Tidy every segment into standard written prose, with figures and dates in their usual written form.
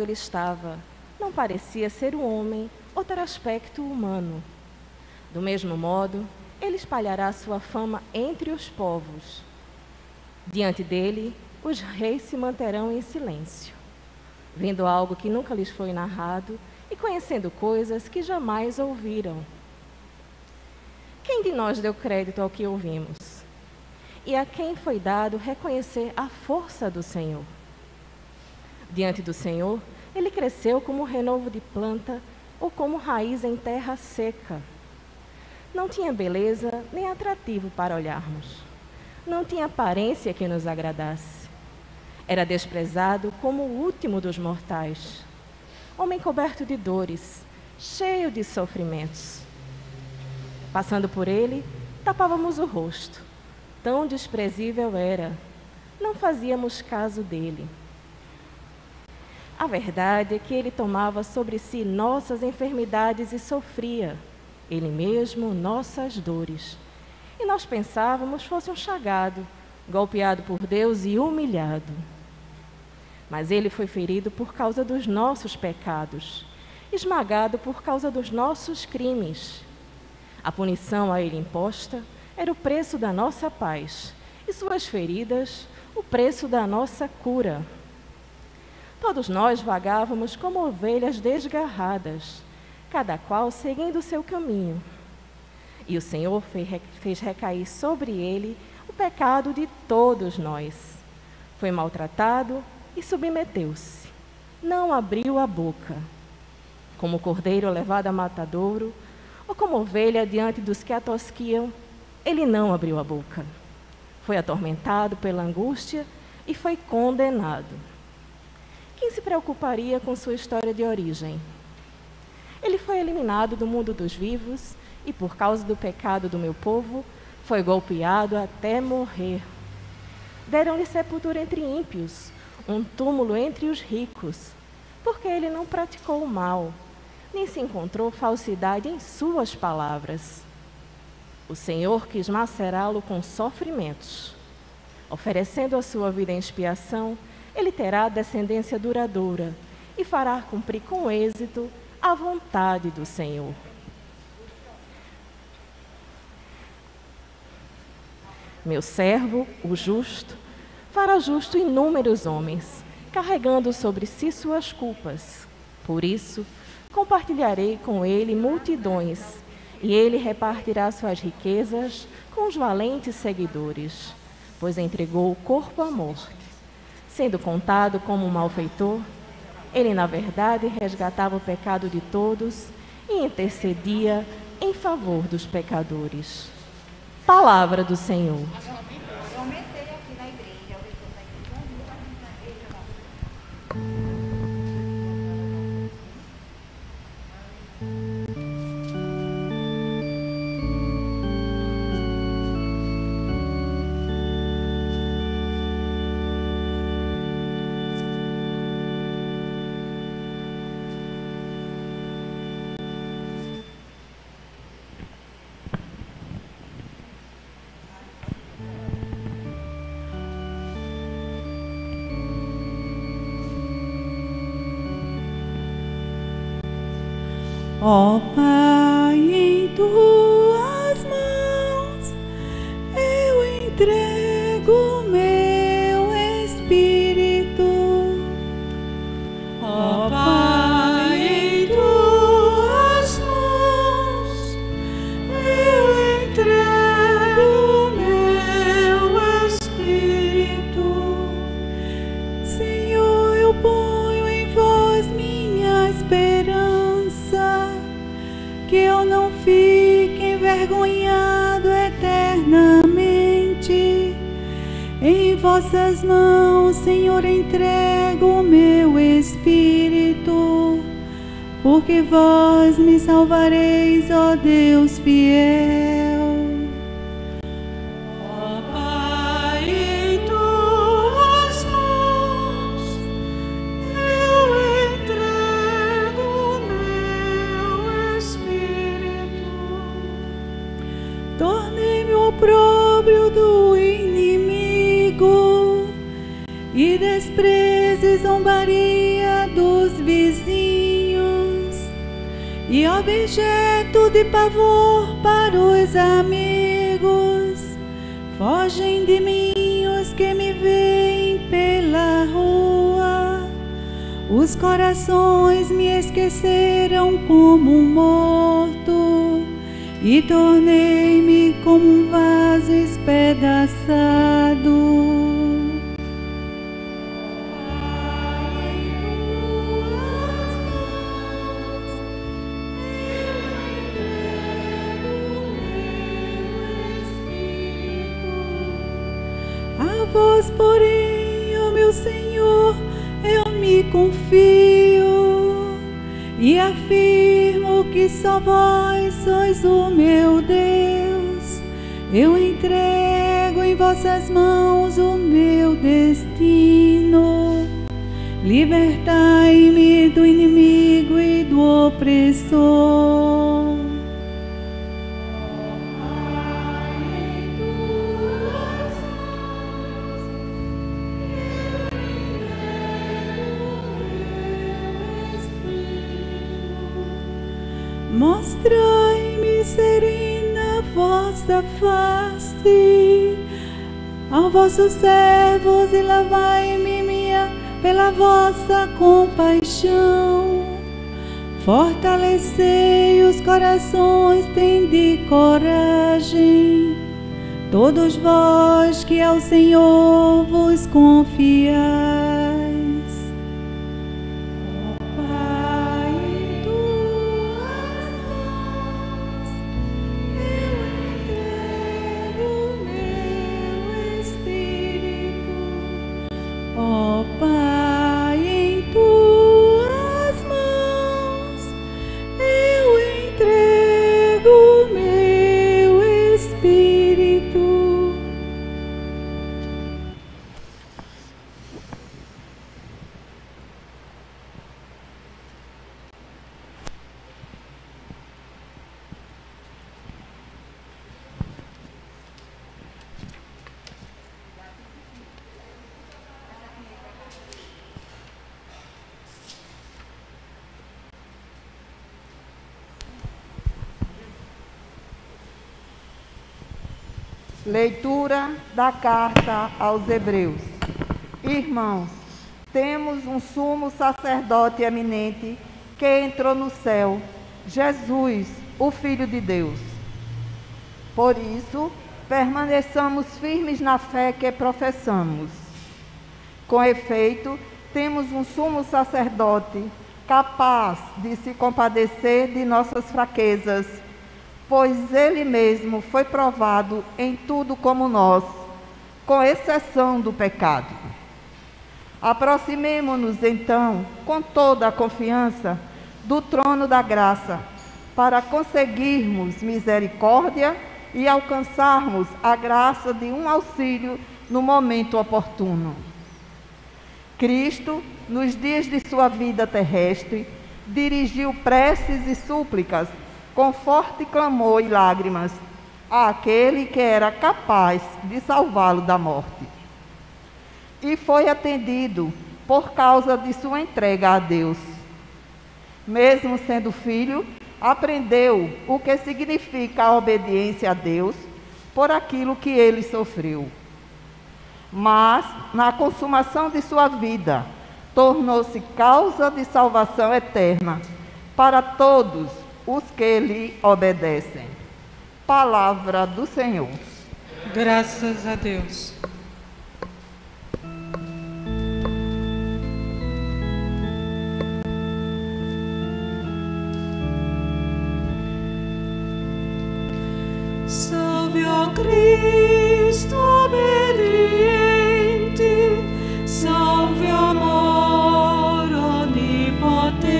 ele estava, não parecia ser um homem ou ter aspecto humano. Do mesmo modo, ele espalhará sua fama entre os povos. Diante dele, os reis se manterão em silêncio, vendo algo que nunca lhes foi narrado e conhecendo coisas que jamais ouviram. Quem de nós deu crédito ao que ouvimos? E a quem foi dado reconhecer a força do Senhor? Diante do Senhor, ele cresceu como renovo de planta ou como raiz em terra seca. Não tinha beleza nem atrativo para olharmos. Não tinha aparência que nos agradasse. Era desprezado como o último dos mortais. Homem coberto de dores, cheio de sofrimentos. Passando por ele, tapávamos o rosto. Tão desprezível era. Não fazíamos caso dele. A verdade é que ele tomava sobre si nossas enfermidades e sofria, ele mesmo, nossas dores. E nós pensávamos fosse um chagado, golpeado por Deus e humilhado. Mas ele foi ferido por causa dos nossos pecados, esmagado por causa dos nossos crimes. A punição a ele imposta era o preço da nossa paz, e suas feridas, o preço da nossa cura. Todos nós vagávamos como ovelhas desgarradas, cada qual seguindo o seu caminho. E o Senhor fez recair sobre ele o pecado de todos nós. Foi maltratado e submeteu-se. Não abriu a boca. Como cordeiro levado a matadouro, ou como ovelha diante dos que a tosquiam, ele não abriu a boca. Foi atormentado pela angústia e foi condenado. Quem se preocuparia com sua história de origem? Ele foi eliminado do mundo dos vivos e, por causa do pecado do meu povo, foi golpeado até morrer. Deram-lhe sepultura entre ímpios, um túmulo entre os ricos, porque ele não praticou o mal, nem se encontrou falsidade em suas palavras. O Senhor quis macerá-lo com sofrimentos. Oferecendo a sua vida em expiação, ele terá descendência duradoura e fará cumprir com êxito a vontade do Senhor. Meu servo, o justo, fará justo inúmeros homens, carregando sobre si suas culpas. Por isso, compartilharei com ele multidões, e ele repartirá suas riquezas com os valentes seguidores, pois entregou o corpo à morte. Sendo contado como um malfeitor, ele, na verdade, resgatava o pecado de todos e intercedia em favor dos pecadores. Palavra do Senhor. Ó Pai, em tuas mãos eu entrego meu espírito. Ó Pai, em tuas mãos eu entrego meu espírito. Senhor, eu ponho em vós minha esperança, que eu não fique envergonhado eternamente. Em vossas mãos, Senhor, entrego o meu espírito, porque vós me salvareis, ó Deus fiel. Ó Pai, em tuas mãos eu entrego meu espírito. Tornei-me o opróbrio do inimigo e despreze e zombaria dos vizinhos e objeto de pavor para os amigos. Fogem de mim os que me veem pela rua. Os corações me esqueceram como um morto e tornei-me como um vaso espedaçado. A vós, porém, ó meu Senhor, eu me confio e afirmo que só vós sois o meu Deus. Eu entrego em vossas mãos o meu destino. Libertai-me do inimigo e do opressor. Mostrai-me serena vossa face aos vossos servos e lavai-me pela vossa compaixão. Fortalecei os corações, tende coragem, todos vós que ao Senhor vos confiais. Leitura da carta aos Hebreus. Irmãos, temos um sumo sacerdote eminente que entrou no céu, Jesus, o Filho de Deus. Por isso, permaneçamos firmes na fé que professamos. Com efeito, temos um sumo sacerdote capaz de se compadecer de nossas fraquezas, pois ele mesmo foi provado em tudo como nós, com exceção do pecado. Aproximemo-nos, então, com toda a confiança do trono da graça, para conseguirmos misericórdia e alcançarmos a graça de um auxílio no momento oportuno. Cristo, nos dias de sua vida terrestre, dirigiu preces e súplicas com forte clamor e lágrimas àquele que era capaz de salvá-lo da morte. E foi atendido por causa de sua entrega a Deus. Mesmo sendo filho, aprendeu o que significa a obediência a Deus por aquilo que ele sofreu. Mas, na consumação de sua vida, tornou-se causa de salvação eterna para todos os que lhe obedecem. Palavra do Senhor. Graças a Deus. Salve, ó Cristo obediente, salve, amor onipotente,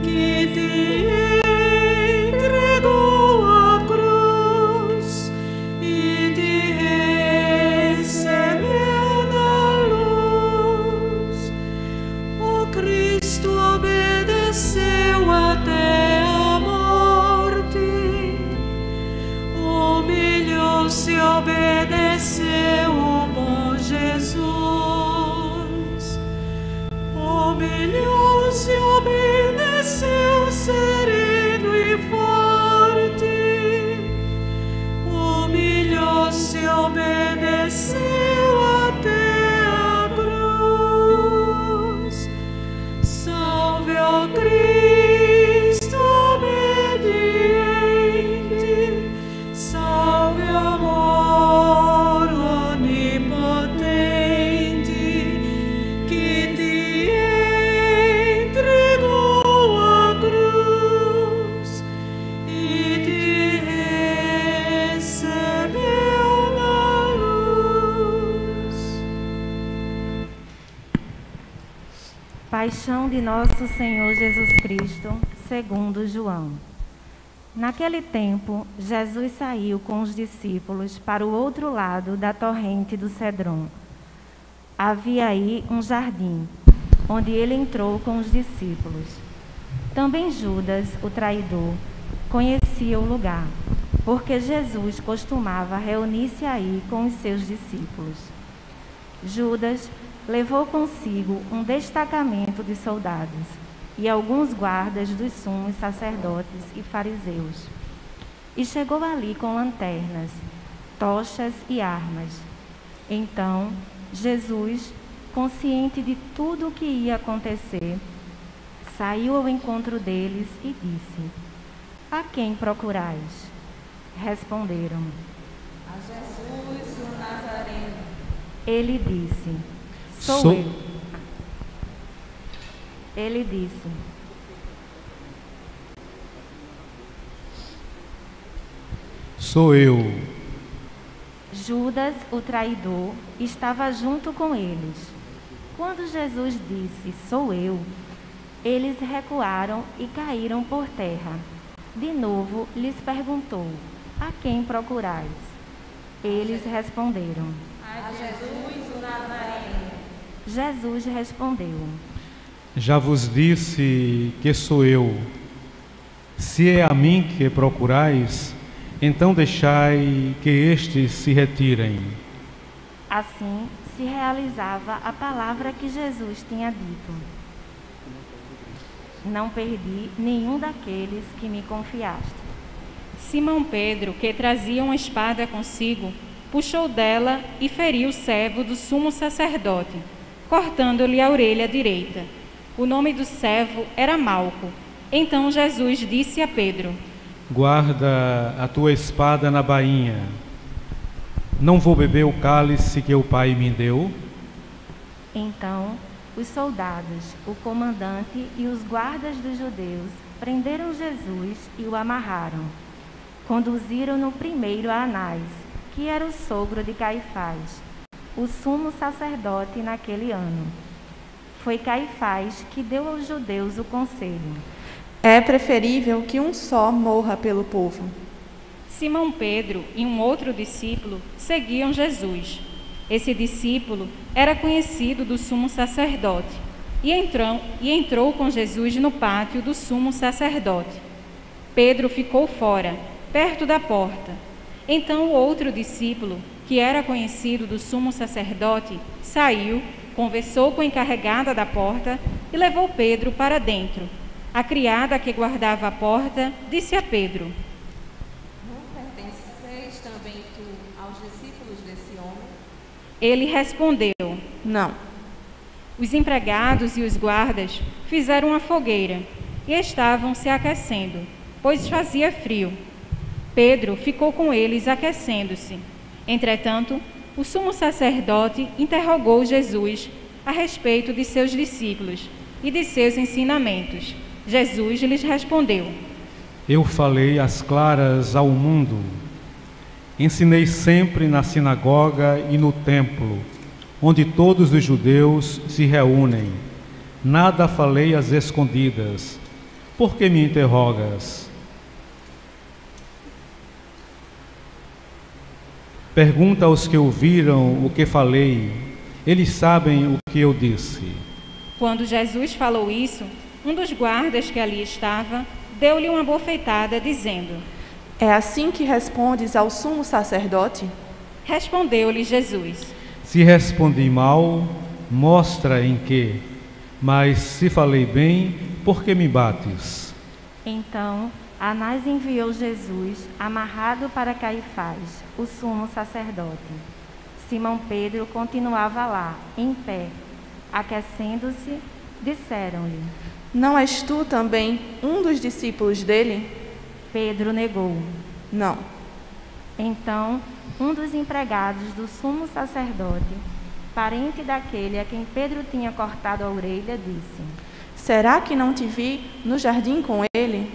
que te entregou a cruz e te recebeu na luz. O Cristo obedeceu até a morte, humilhou-se, obedeceu o bom Jesus. humilhou-se, obedeceu sereno e forte. Humilhou-se, obedeceu até a cruz. Salve ao Cristo obediente, salve amor onipotente, que te entregou a cruz e te recebeu na luz. Paixão de nosso Senhor Jesus Cristo, segundo João. Naquele tempo, Jesus saiu com os discípulos para o outro lado da torrente do Cedron. Havia aí um jardim, onde ele entrou com os discípulos. Também Judas, o traidor, conhecia o lugar, porque Jesus costumava reunir-se aí com os seus discípulos. Judas levou consigo um destacamento de soldados e alguns guardas dos sumos sacerdotes e fariseus. E chegou ali com lanternas, tochas e armas. Então, Jesus, consciente de tudo o que ia acontecer, saiu ao encontro deles e disse: A quem procurais? Responderam: A Jesus, o Nazareno. Ele disse: Sou eu. Ele disse: Sou eu. Judas, o traidor, estava junto com eles. Quando Jesus disse: Sou eu, eles recuaram e caíram por terra. De novo lhes perguntou: A quem procurais? Eles responderam: A Jesus, o Nazareno. Jesus respondeu: Já vos disse que sou eu. Se é a mim que procurais, então deixai que estes se retirem. Assim se realizava a palavra que Jesus tinha dito: Não perdi nenhum daqueles que me confiaste. Simão Pedro, que trazia uma espada consigo, puxou dela e feriu o servo do sumo sacerdote, cortando-lhe a orelha direita. O nome do servo era Malco. Então Jesus disse a Pedro: Guarda a tua espada na bainha. Não vou beber o cálice que o Pai me deu? Então os soldados, o comandante e os guardas dos judeus prenderam Jesus e o amarraram. Conduziram-no primeiro a Anás, que era o sogro de Caifás, o sumo sacerdote naquele ano. Foi Caifás que deu aos judeus o conselho: É preferível que um só morra pelo povo. Simão Pedro e um outro discípulo seguiam Jesus. Esse discípulo era conhecido do sumo sacerdote e entrou com Jesus no pátio do sumo sacerdote. Pedro ficou fora, perto da porta. Então o outro discípulo, que era conhecido do sumo sacerdote, saiu, conversou com a encarregada da porta e levou Pedro para dentro. A criada que guardava a porta disse a Pedro: Não pertenceis também tu aos discípulos desse homem? Ele respondeu: Não. Os empregados e os guardas fizeram uma fogueira e estavam se aquecendo, pois fazia frio. Pedro ficou com eles aquecendo-se. Entretanto, o sumo sacerdote interrogou Jesus a respeito de seus discípulos e de seus ensinamentos. Jesus lhes respondeu: Eu falei às claras ao mundo. Ensinei sempre na sinagoga e no templo, onde todos os judeus se reúnem. Nada falei às escondidas. Por que me interrogas? Pergunta aos que ouviram o que falei. Eles sabem o que eu disse. Quando Jesus falou isso, um dos guardas que ali estava deu-lhe uma bofetada, dizendo: É assim que respondes ao sumo sacerdote? Respondeu-lhe Jesus: Se respondi mal, mostra em que. Mas se falei bem, por que me bates? Então, Anás enviou Jesus, amarrado para Caifás, o sumo sacerdote. Simão Pedro continuava lá, em pé. Aquecendo-se, disseram-lhe: Não és tu também um dos discípulos dele? Pedro negou. Não. Então, um dos empregados do sumo sacerdote, parente daquele a quem Pedro tinha cortado a orelha, disse: Será que não te vi no jardim com ele?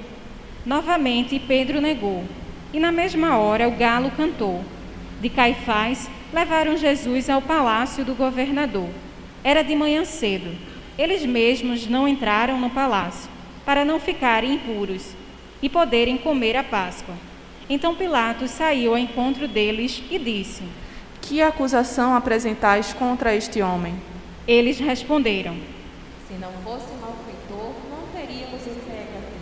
Novamente Pedro negou, e na mesma hora o galo cantou. De Caifás levaram Jesus ao palácio do governador. Era de manhã cedo. Eles mesmos não entraram no palácio, para não ficarem impuros e poderem comer a Páscoa. Então Pilatos saiu ao encontro deles e disse: Que acusação apresentais contra este homem? Eles responderam: Se não fosse malfeitor, não teríamos entregue a ti.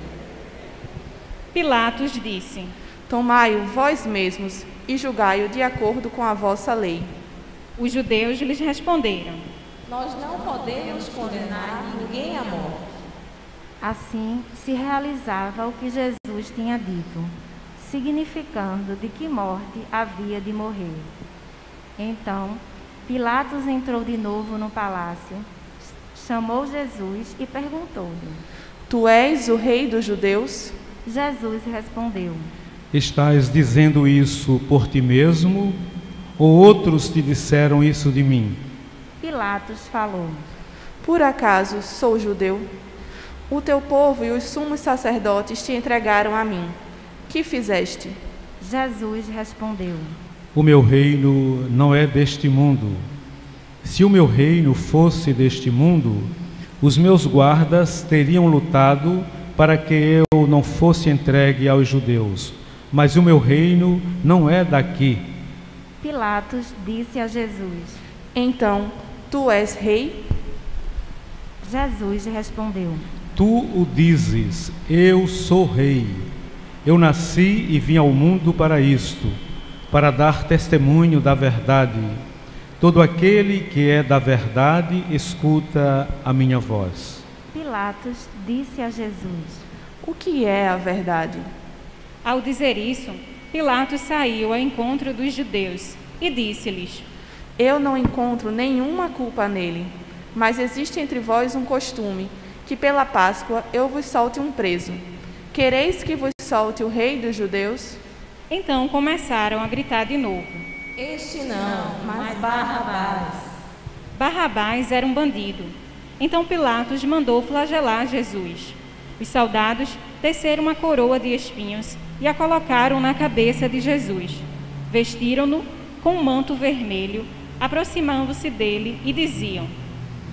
Pilatos disse: Tomai-o vós mesmos e julgai-o de acordo com a vossa lei. Os judeus lhes responderam: Nós não podemos condenar ninguém à morte. Assim se realizava o que Jesus tinha dito, significando de que morte havia de morrer. Então, Pilatos entrou de novo no palácio, chamou Jesus e perguntou-lhe: Tu és o rei dos judeus? Jesus respondeu: Estás dizendo isso por ti mesmo, ou outros te disseram isso de mim? Pilatos falou: Por acaso sou judeu? O teu povo e os sumos sacerdotes te entregaram a mim. Que fizeste? Jesus respondeu: O meu reino não é deste mundo. Se o meu reino fosse deste mundo, os meus guardas teriam lutado para que eu não fosse entregue aos judeus. Mas o meu reino não é daqui. Pilatos disse a Jesus: Então, tu és rei? Jesus respondeu: Tu o dizes, eu sou rei. Eu nasci e vim ao mundo para isto, para dar testemunho da verdade. Todo aquele que é da verdade escuta a minha voz. Pilatos disse a Jesus: O que é a verdade? Ao dizer isso, Pilatos saiu ao encontro dos judeus e disse-lhes: Eu não encontro nenhuma culpa nele, mas existe entre vós um costume, que pela Páscoa eu vos solte um preso. Quereis que vos solte o rei dos judeus? Então começaram a gritar de novo. Este não, mas Barrabás. Barrabás era um bandido. Então Pilatos mandou flagelar Jesus. Os soldados teceram uma coroa de espinhos e a colocaram na cabeça de Jesus. Vestiram-no com um manto vermelho, aproximando-se dele e diziam: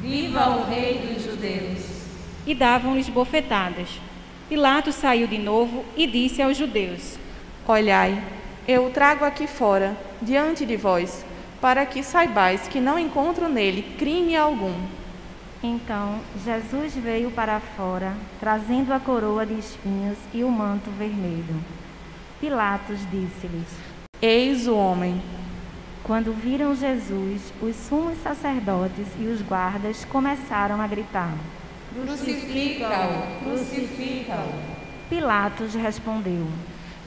Viva o rei dos judeus! E davam-lhes bofetadas. Pilatos saiu de novo e disse aos judeus: Olhai, eu o trago aqui fora, diante de vós, para que saibais que não encontro nele crime algum. Então Jesus veio para fora, trazendo a coroa de espinhos e o manto vermelho. Pilatos disse-lhes: Eis o homem. Quando viram Jesus, os sumos sacerdotes e os guardas começaram a gritar: Crucifica-o! Crucifica-o! Pilatos respondeu: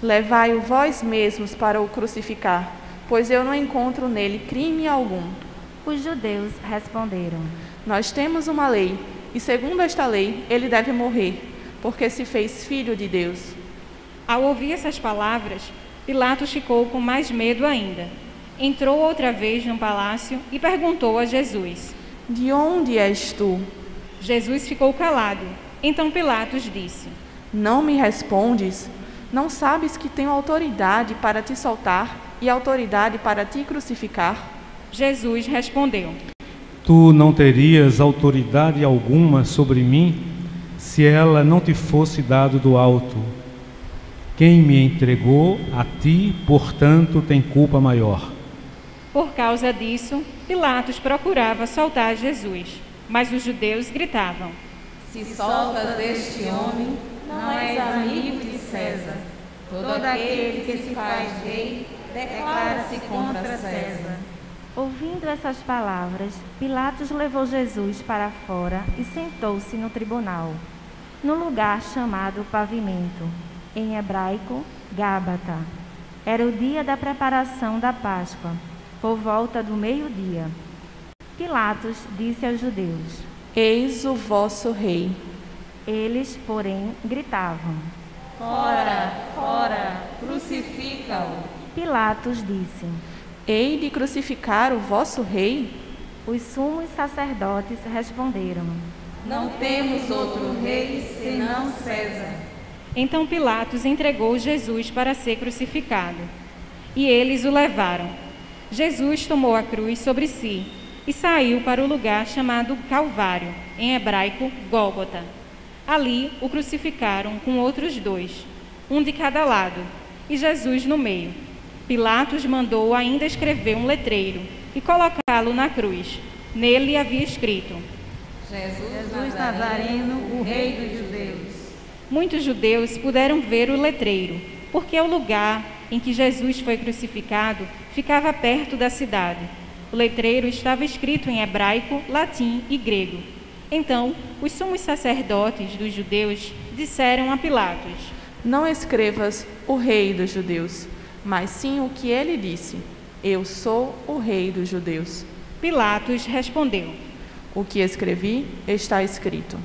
Levai-o vós mesmos para o crucificar, pois eu não encontro nele crime algum. Os judeus responderam: Nós temos uma lei, e segundo esta lei, ele deve morrer, porque se fez filho de Deus. Ao ouvir essas palavras, Pilatos ficou com mais medo ainda. Entrou outra vez no palácio e perguntou a Jesus: De onde és tu? Jesus ficou calado. Então Pilatos disse: Não me respondes? Não sabes que tenho autoridade para te soltar e autoridade para te crucificar? Jesus respondeu: Tu não terias autoridade alguma sobre mim, se ela não te fosse dado do alto. Quem me entregou a ti, portanto, tem culpa maior. Por causa disso, Pilatos procurava soltar Jesus, mas os judeus gritavam: Se soltas este homem, não és amigo de César. Todo aquele que se faz rei declara-se contra César. Ouvindo essas palavras, Pilatos levou Jesus para fora e sentou-se no tribunal, no lugar chamado Pavimento, em hebraico, Gábata. Era o dia da preparação da Páscoa, por volta do meio-dia. Pilatos disse aos judeus: Eis o vosso rei. Eles, porém, gritavam: Fora, fora, crucifica-o. Pilatos disse: Hei de crucificar o vosso rei? Os sumos sacerdotes responderam: Não temos outro rei senão César. Então Pilatos entregou Jesus para ser crucificado. E eles o levaram. Jesus tomou a cruz sobre si e saiu para o lugar chamado Calvário, em hebraico, Gólgota. Ali o crucificaram com outros dois, um de cada lado, e Jesus no meio. Pilatos mandou ainda escrever um letreiro e colocá-lo na cruz. Nele havia escrito: Jesus Nazareno, o rei dos judeus. Muitos judeus puderam ver o letreiro, porque o lugar em que Jesus foi crucificado ficava perto da cidade. O letreiro estava escrito em hebraico, latim e grego. Então, os sumos sacerdotes dos judeus disseram a Pilatos: Não escrevas o rei dos judeus, mas sim o que ele disse: Eu sou o rei dos judeus. Pilatos respondeu: O que escrevi está escrito.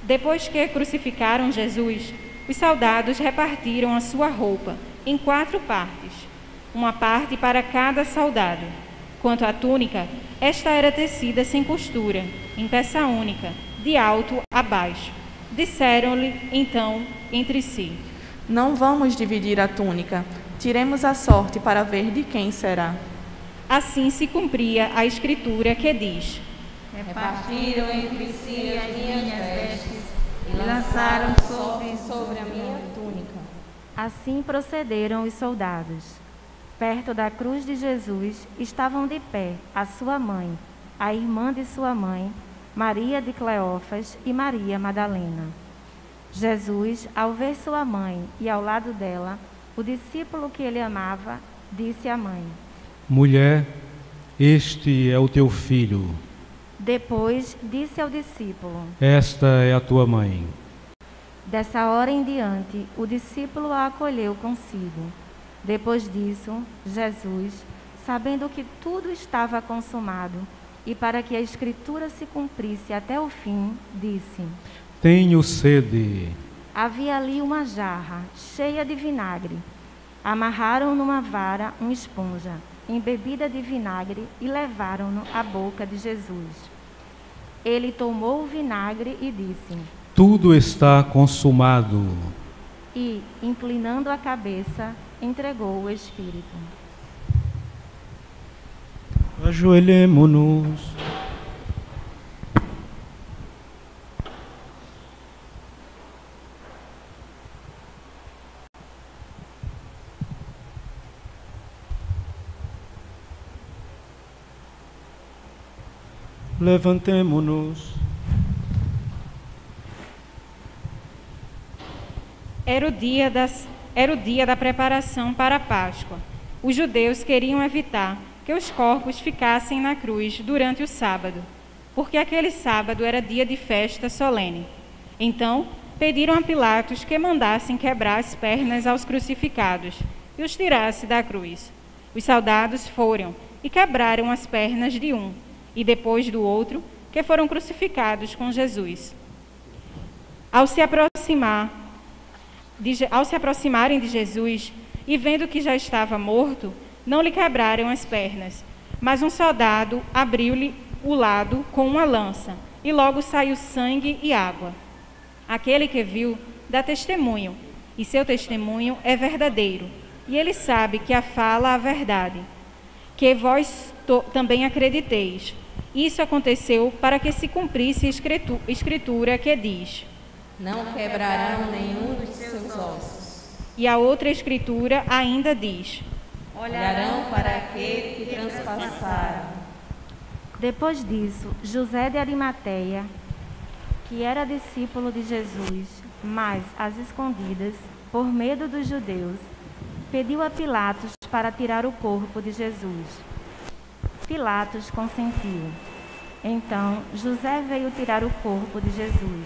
Depois que crucificaram Jesus, os soldados repartiram a sua roupa em 4 partes, uma parte para cada soldado. Quanto à túnica, esta era tecida sem costura, em peça única, de alto a baixo. Disseram-lhe então entre si: Não vamos dividir a túnica. Tiremos a sorte para ver de quem será. Assim se cumpria a escritura que diz: Repartiram entre si as minhas vestes e lançaram sobre a minha túnica. Assim procederam os soldados. Perto da cruz de Jesus estavam de pé a sua mãe, a irmã de sua mãe, Maria de Cleófas e Maria Madalena. Jesus, ao ver sua mãe e ao lado dela o discípulo que ele amava, disse à mãe: Mulher, este é o teu filho. Depois disse ao discípulo: Esta é a tua mãe. Dessa hora em diante, o discípulo a acolheu consigo. Depois disso, Jesus, sabendo que tudo estava consumado e para que a Escritura se cumprisse até o fim, disse: Tenho sede. Havia ali uma jarra cheia de vinagre. Amarraram numa vara uma esponja embebida de vinagre e levaram-no à boca de Jesus. Ele tomou o vinagre e disse: Tudo está consumado. E, inclinando a cabeça, entregou o Espírito. Ajoelhemo-nos. Levantemo-nos. Era o dia da preparação para a Páscoa. Os judeus queriam evitar que os corpos ficassem na cruz durante o sábado, porque aquele sábado era dia de festa solene. Então, pediram a Pilatos que mandassem quebrar as pernas aos crucificados e os tirasse da cruz. Os soldados foram e quebraram as pernas de um e depois do outro, que foram crucificados com Jesus. Ao se aproximarem de Jesus e vendo que já estava morto, não lhe quebraram as pernas, mas um soldado abriu-lhe o lado com uma lança, e logo saiu sangue e água. Aquele que viu dá testemunho, e seu testemunho é verdadeiro, e ele sabe que fala a verdade, que vós também acrediteis. Isso aconteceu para que se cumprisse a escritura que diz: Não quebrarão nenhum dos seus ossos. E a outra escritura ainda diz: Olharão para aquele que transpassaram. Depois disso, José de Arimateia, que era discípulo de Jesus, mas às escondidas, por medo dos judeus, pediu a Pilatos para tirar o corpo de Jesus. Pilatos consentiu. Então José veio tirar o corpo de Jesus.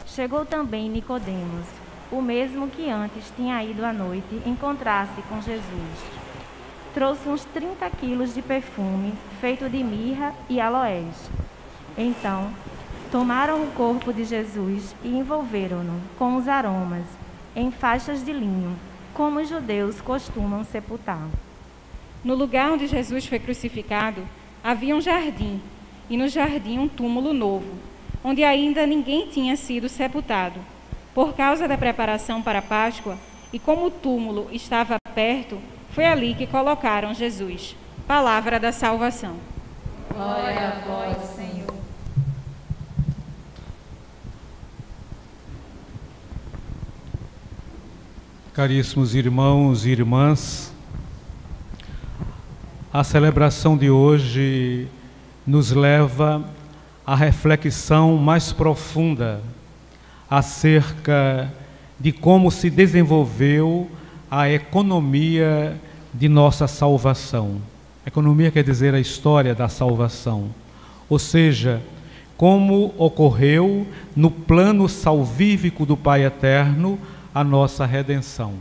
Chegou também Nicodemos, o mesmo que antes tinha ido à noite encontrar-se com Jesus. Trouxe uns 30 quilos de perfume feito de mirra e aloés. Então tomaram o corpo de Jesus e envolveram-no com os aromas em faixas de linho, como os judeus costumam sepultar. No lugar onde Jesus foi crucificado, havia um jardim, e no jardim um túmulo novo, onde ainda ninguém tinha sido sepultado. Por causa da preparação para a Páscoa, e como o túmulo estava perto, foi ali que colocaram Jesus. Palavra da salvação. Glória a vós, Senhor. Caríssimos irmãos e irmãs, a celebração de hoje nos leva à reflexão mais profunda acerca de como se desenvolveu a economia de nossa salvação. Economia quer dizer a história da salvação, ou seja, como ocorreu no plano salvífico do Pai Eterno a nossa redenção.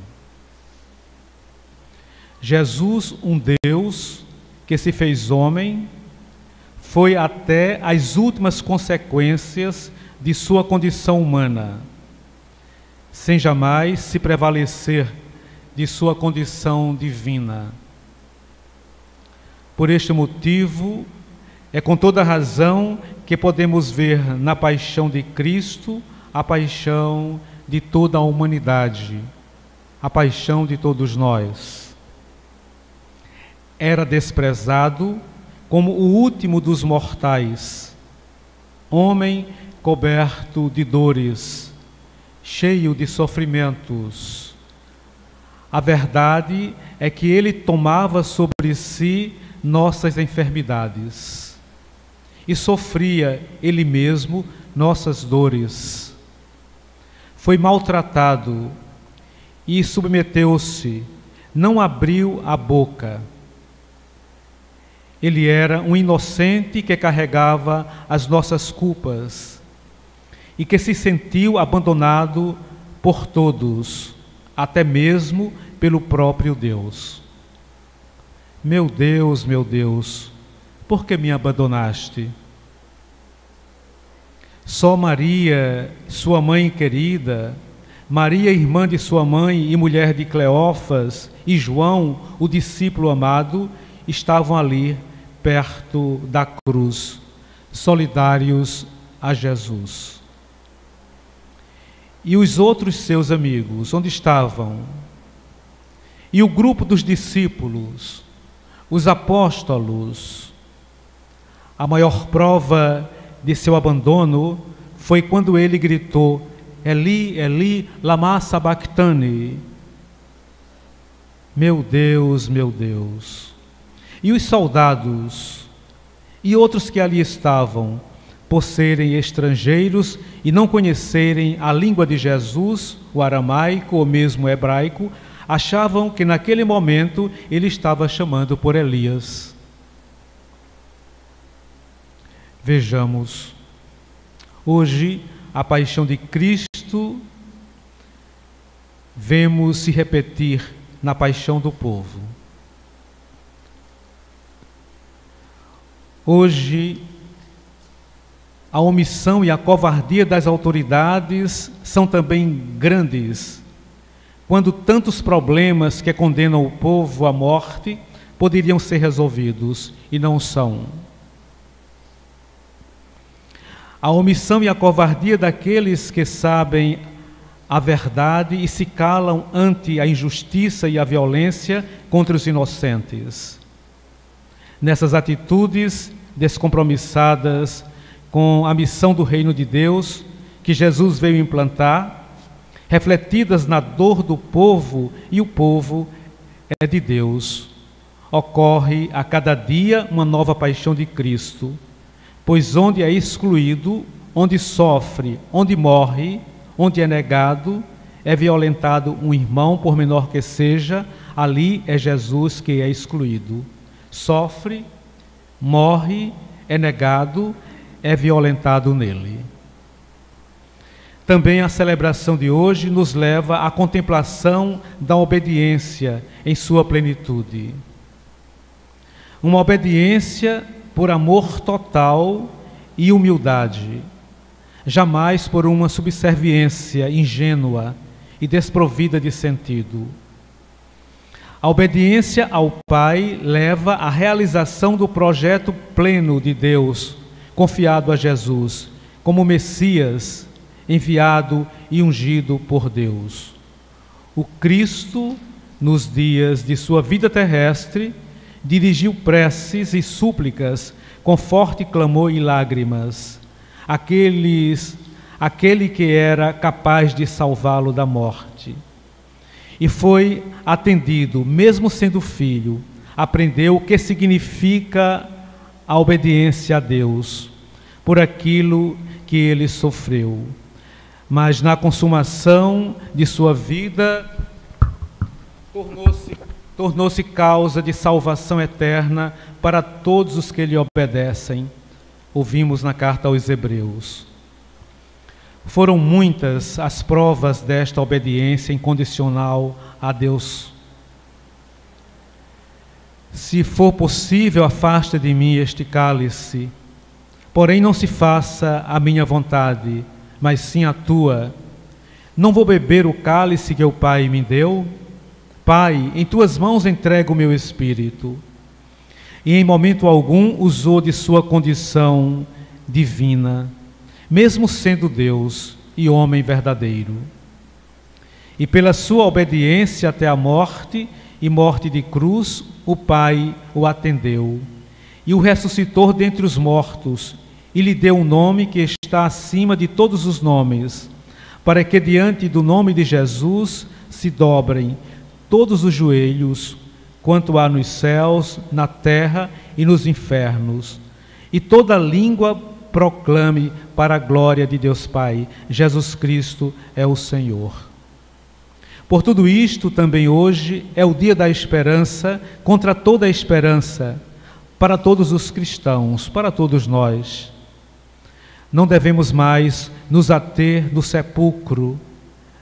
Jesus, um Deus que se fez homem, foi até as últimas consequências de sua condição humana, sem jamais se prevalecer de sua condição divina. Por este motivo, é com toda razão que podemos ver na paixão de Cristo a paixão de toda a humanidade, a paixão de todos nós. Era desprezado como o último dos mortais, homem coberto de dores, cheio de sofrimentos. A verdade é que ele tomava sobre si nossas enfermidades e sofria ele mesmo nossas dores. Foi maltratado e submeteu-se, não abriu a boca. Ele era um inocente que carregava as nossas culpas e que se sentiu abandonado por todos, até mesmo pelo próprio Deus. Meu Deus, por que me abandonaste? Só Maria, sua mãe querida, Maria, irmã de sua mãe e mulher de Cleófas, e João, o discípulo amado, estavam ali perto da cruz, solidários a Jesus. E os outros seus amigos, onde estavam? E o grupo dos discípulos, os apóstolos? A maior prova de seu abandono foi quando ele gritou: Eli, Eli, lama sabachthani. Meu Deus. E os soldados e outros que ali estavam, por serem estrangeiros e não conhecerem a língua de Jesus, o aramaico ou mesmo o hebraico, achavam que naquele momento ele estava chamando por Elias. Vejamos, hoje a paixão de Cristo vemos se repetir na paixão do povo. Hoje, a omissão e a covardia das autoridades são também grandes, quando tantos problemas que condenam o povo à morte poderiam ser resolvidos e não são. A omissão e a covardia daqueles que sabem a verdade e se calam ante a injustiça e a violência contra os inocentes. Nessas atitudes descompromissadas com a missão do reino de Deus que Jesus veio implantar, refletidas na dor do povo, e o povo é de Deus, ocorre a cada dia uma nova paixão de Cristo, pois onde é excluído, onde sofre, onde morre, onde é negado, é violentado um irmão, por menor que seja, ali é Jesus que é excluído. Sofre, morre, é negado, é violentado nele. Também a celebração de hoje nos leva à contemplação da obediência em sua plenitude. Uma obediência por amor total e humildade, jamais por uma subserviência ingênua e desprovida de sentido. A obediência ao Pai leva à realização do projeto pleno de Deus, confiado a Jesus, como Messias, enviado e ungido por Deus. O Cristo, nos dias de sua vida terrestre, dirigiu preces e súplicas com forte clamor e lágrimas, aquele que era capaz de salvá-lo da morte. E foi atendido, mesmo sendo filho, aprendeu o que significa a obediência a Deus, por aquilo que ele sofreu. Mas na consumação de sua vida, tornou-se causa de salvação eterna para todos os que lhe obedecem. Ouvimos na carta aos Hebreus. Foram muitas as provas desta obediência incondicional a Deus. Se for possível, afasta de mim este cálice, porém não se faça a minha vontade, mas sim a tua. Não vou beber o cálice que o Pai me deu? Pai, em tuas mãos entrego o meu espírito. E em momento algum usou de sua condição divina, mesmo sendo Deus e homem verdadeiro. E pela sua obediência até a morte e morte de cruz, o Pai o atendeu e o ressuscitou dentre os mortos e lhe deu um nome que está acima de todos os nomes, para que diante do nome de Jesus se dobrem todos os joelhos, quanto há nos céus, na terra e nos infernos, e toda língua proclame para a glória de Deus Pai: Jesus Cristo é o Senhor. Por tudo isto, também hoje é o dia da esperança contra toda a esperança, para todos os cristãos, para todos nós. Não devemos mais nos ater no sepulcro,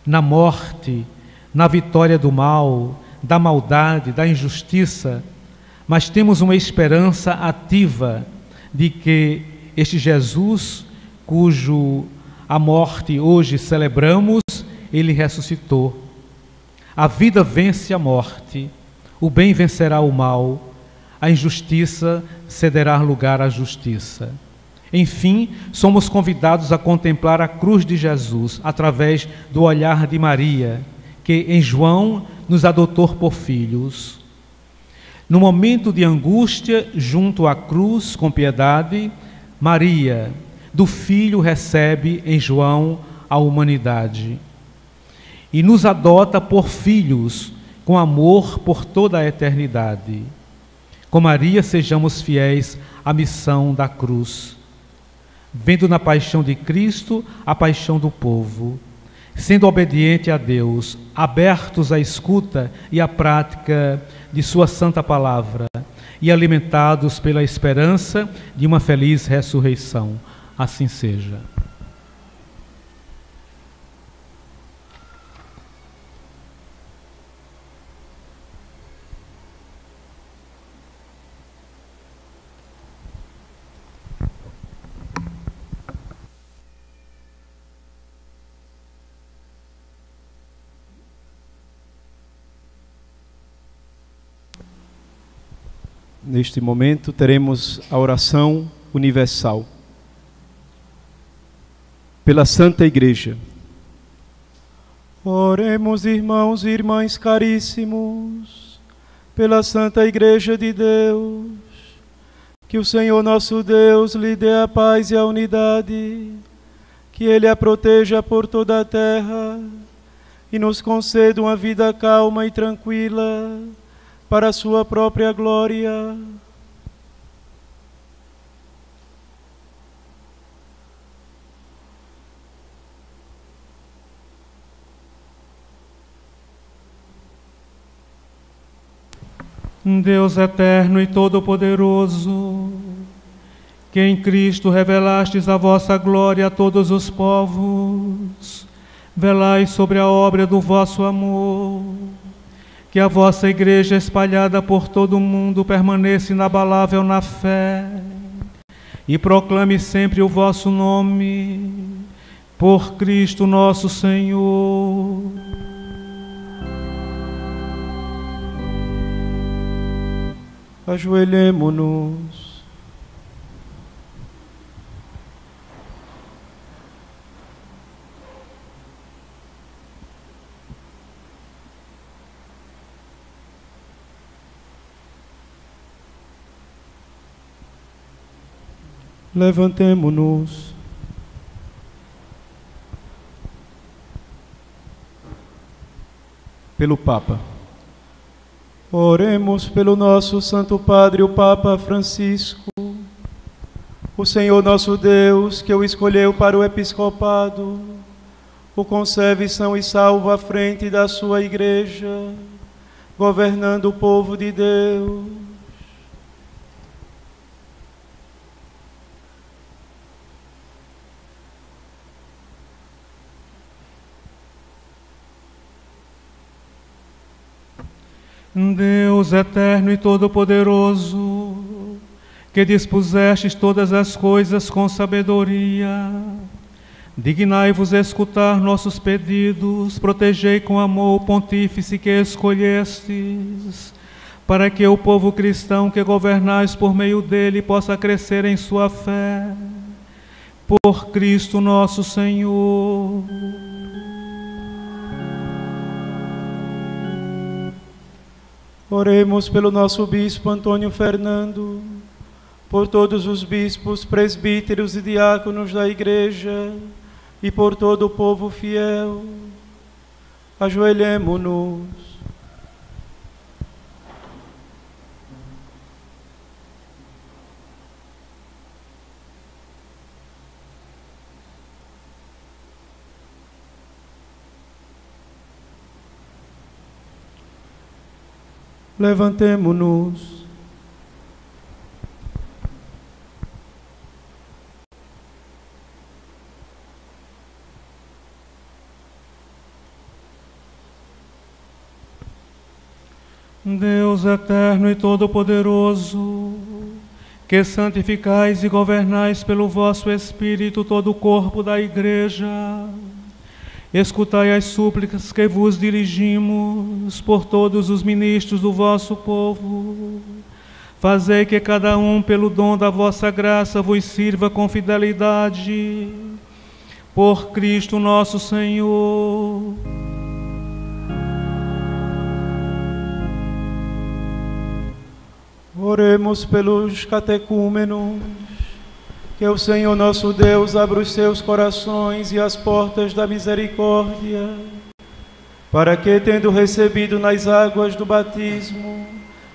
na morte, na vitória do mal, da maldade, da injustiça, mas temos uma esperança ativa de que este Jesus, cujo a morte hoje celebramos, ele ressuscitou. A vida vence a morte, o bem vencerá o mal, a injustiça cederá lugar à justiça. Enfim, somos convidados a contemplar a cruz de Jesus através do olhar de Maria, que em João nos adotou por filhos. No momento de angústia, junto à cruz, com piedade, Maria, do Filho, recebe em João a humanidade e nos adota por filhos, com amor por toda a eternidade. Com Maria, sejamos fiéis à missão da cruz, vendo na paixão de Cristo a paixão do povo, sendo obediente a Deus, abertos à escuta e à prática de sua santa palavra e alimentados pela esperança de uma feliz ressurreição. Assim seja. Neste momento teremos a oração universal pela Santa Igreja. Oremos, irmãos e irmãs caríssimos, pela Santa Igreja de Deus, que o Senhor nosso Deus lhe dê a paz e a unidade, que Ele a proteja por toda a terra e nos conceda uma vida calma e tranquila, para a sua própria glória. Deus eterno e todo-poderoso, que em Cristo revelastes a vossa glória a todos os povos, velai sobre a obra do vosso amor, que a vossa Igreja espalhada por todo o mundo permaneça inabalável na fé e proclame sempre o vosso nome, por Cristo nosso Senhor. Ajoelhemo-nos. Levantemo-nos. Pelo Papa. Oremos pelo nosso Santo Padre, o Papa Francisco. O Senhor nosso Deus, que o escolheu para o episcopado, o conserve são e salvo à frente da sua Igreja, governando o povo de Deus. Deus eterno e todo-poderoso, que dispusestes todas as coisas com sabedoria, dignai-vos escutar nossos pedidos, protegei com amor o pontífice que escolhestes, para que o povo cristão que governais por meio dele possa crescer em sua fé. Por Cristo nosso Senhor. Oremos pelo nosso bispo Antônio Fernando, por todos os bispos, presbíteros e diáconos da Igreja e por todo o povo fiel. Ajoelhemo-nos. Levantemo-nos. Deus eterno e todo-poderoso, que santificais e governais pelo vosso Espírito todo o corpo da Igreja, escutai as súplicas que vos dirigimos por todos os ministros do vosso povo. Fazei que cada um, pelo dom da vossa graça, vos sirva com fidelidade. Por Cristo nosso Senhor. Oremos pelos catecúmenos. Que o Senhor nosso Deus abra os seus corações e as portas da misericórdia, para que, tendo recebido nas águas do batismo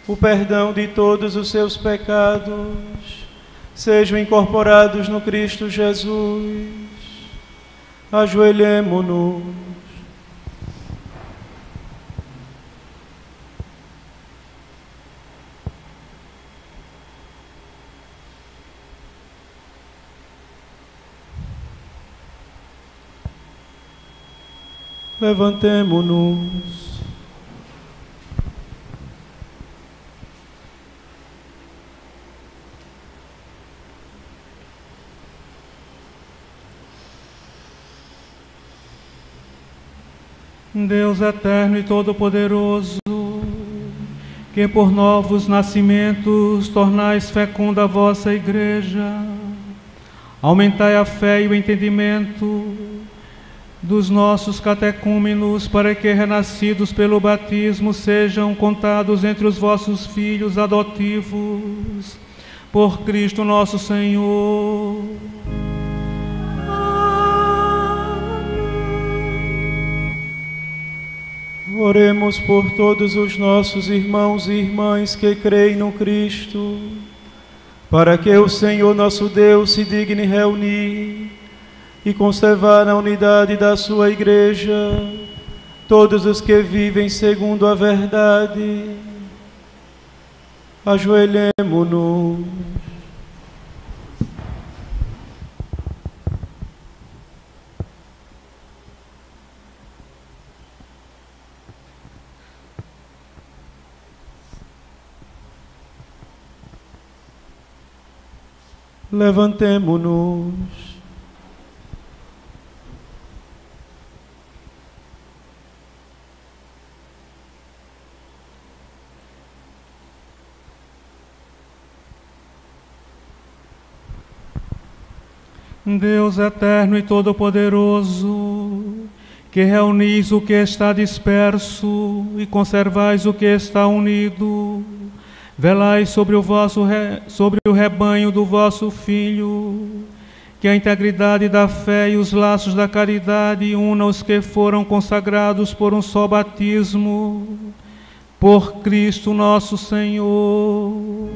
o perdão de todos os seus pecados, sejam incorporados no Cristo Jesus. Ajoelhemo-nos. Levantemo-nos. Deus eterno e todo-poderoso, que por novos nascimentos tornais fecunda a vossa Igreja, aumentai a fé e o entendimento dos nossos catecúmenos, para que, renascidos pelo batismo, sejam contados entre os vossos filhos adotivos, por Cristo nosso Senhor. Oremos por todos os nossos irmãos e irmãs que creem no Cristo, para que o Senhor nosso Deus se digne reunir e conservar na unidade da sua Igreja todos os que vivem segundo a verdade. Ajoelhemo-nos. Levantemo-nos. Deus eterno e todo-poderoso, que reunis o que está disperso e conservais o que está unido, velai sobre o rebanho do vosso Filho, que a integridade da fé e os laços da caridade unam os que foram consagrados por um só batismo, por Cristo nosso Senhor.